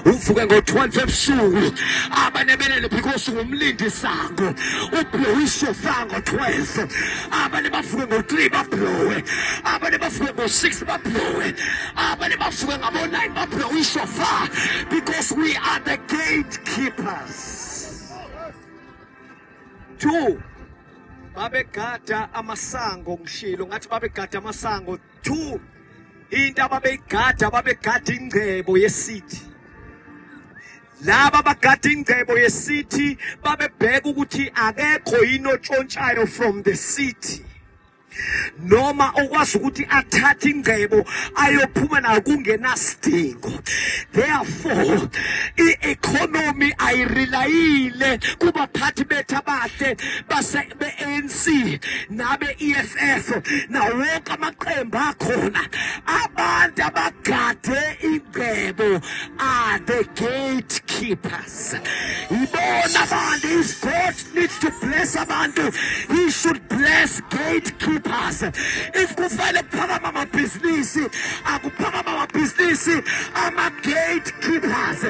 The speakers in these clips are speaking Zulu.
uvuke ngo-12 ebusuku abanebelele because ungumlindi sango ublowe ishofar ngo-12 abanye bavuke ngo-3 bablowe abanye bavuke ngo-6 bablowe abanye bavuke ngabo-9 bablowe ishofar because we are the gatekeepers. 2 babegada amasango ngishilo ngathi babegada amasango. 2 into babegada ingcebo yesithi. Laba bagada ingcebo yesithi babebheka ukuthi akekho yini otshontshayo from the city noma okwazi ukuthi athathe ingcebo ayophuma nayo kungenasidingo. Therefore i-economy ayirelayile kubaphathi bethu abahle base-ANC nabe-EFF nawo wonke amaqembu akhona. Abantu abagade ingcebo are the gatekeepers. Ibona abantu, if God needs to bless abantu, he should bless gatekeepers. If kufanele kuphakama amabhizinisi akuphakama amabhizinisi ama-gatekeepers,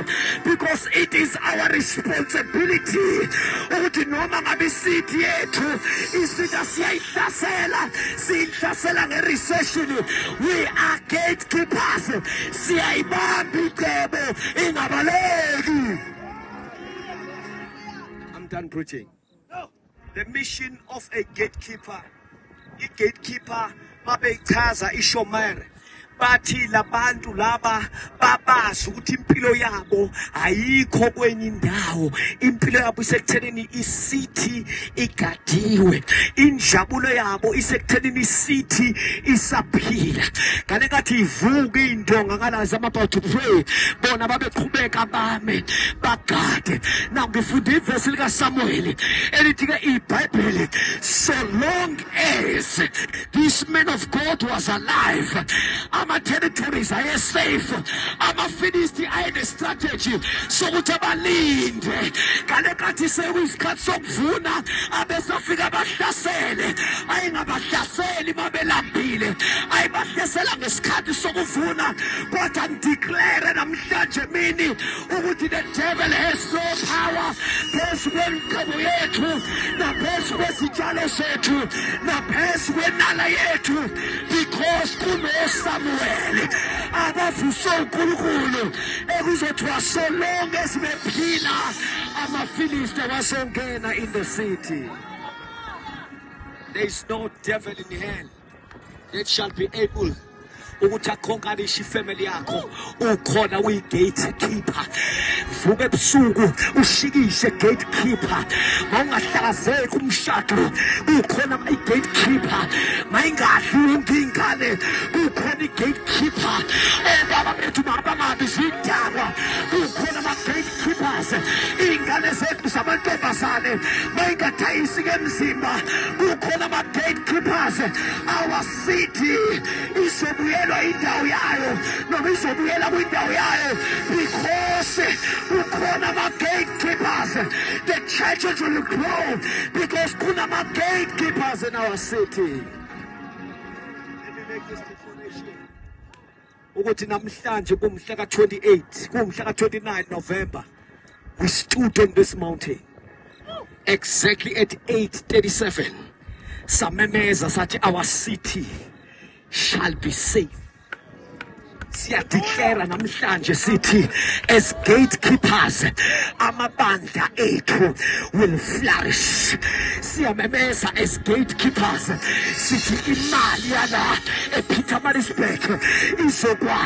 because it is our responsibility ukuthi noma ngabe isithi yethu isitha siyayihlasela siyihlasela nge-recession, we are gatekeepers. Siyayibamba icebo ingabaleki. I'm done preaching. The mission of a gatekeeper. I-gatekeeper babeyichaza ishomere bathi labantu laba babazi ukuthi impilo yabo ayikho kwenye indawo. Impilo yabo isekuthenini isithi igadiwe, injabulo yabo isekuthenini isithi isaphila. Kanti kathi ivuka indonga ngalazi I'm about to pray, bona babeqhubeka bame bagade. Now ngifunde ivesi lika Samuel elithi ke iBhayibheli, so long as this man of God was alive, ama-territories are safe. Ama-Philistines ayene-strategy sokuthi abalinde. Kanti kathi sekuyisikhathi sokuvuna abesafika bahlasele. Ayingabahlaseli babelambile, ayibahlasela ngesikhathi sokuvuna. Kodwa ngideclare namhlanje mini ukuthi the devil has no power phezu kwenkqubo yethu naphezu kwezitshalo zethu naphezu kwenala yethu, because kunoSamuel abavuse uNkulunkulu ekuzothiwa so long as bephila amaFilisti wasongena in the city. There is no devil in hell that shall be able ukuthi akhonkanishe ifamily yakho. Ukhona uyi-gatekeeper. Vuka ebusuku ushikishe gatekeeper. Mawungahlazeki umshado ukhona i-gatekeeper. Mayingadli ingane ukhona i-gatekeeper. Obaba bethu mabangabi zidakwa ukhona ama-gatekeepers. Iy'ngane zethu zamantombazane mayingathayisi emzimba ukhona ama-gatekeepers. Our city izobuyelwa indawo yayo noma izobuyela kwindawo yayo because ukhona ama-gatekeepers. The churches will grow because kunama-gatekeepers in our city. Let me make this declaration ukuthi namhlanje kumhla ka-28 kumhla ka-29 November we stood on this mountain exactly at 8:37 samemeza sathi our city shall be safe. Siyadeclare namhlanje sithi as gatekeepers amabandla ethu will flourish. Siyamemeza as gatekeepers sithi imali yana ePietermaritzburg izokwazi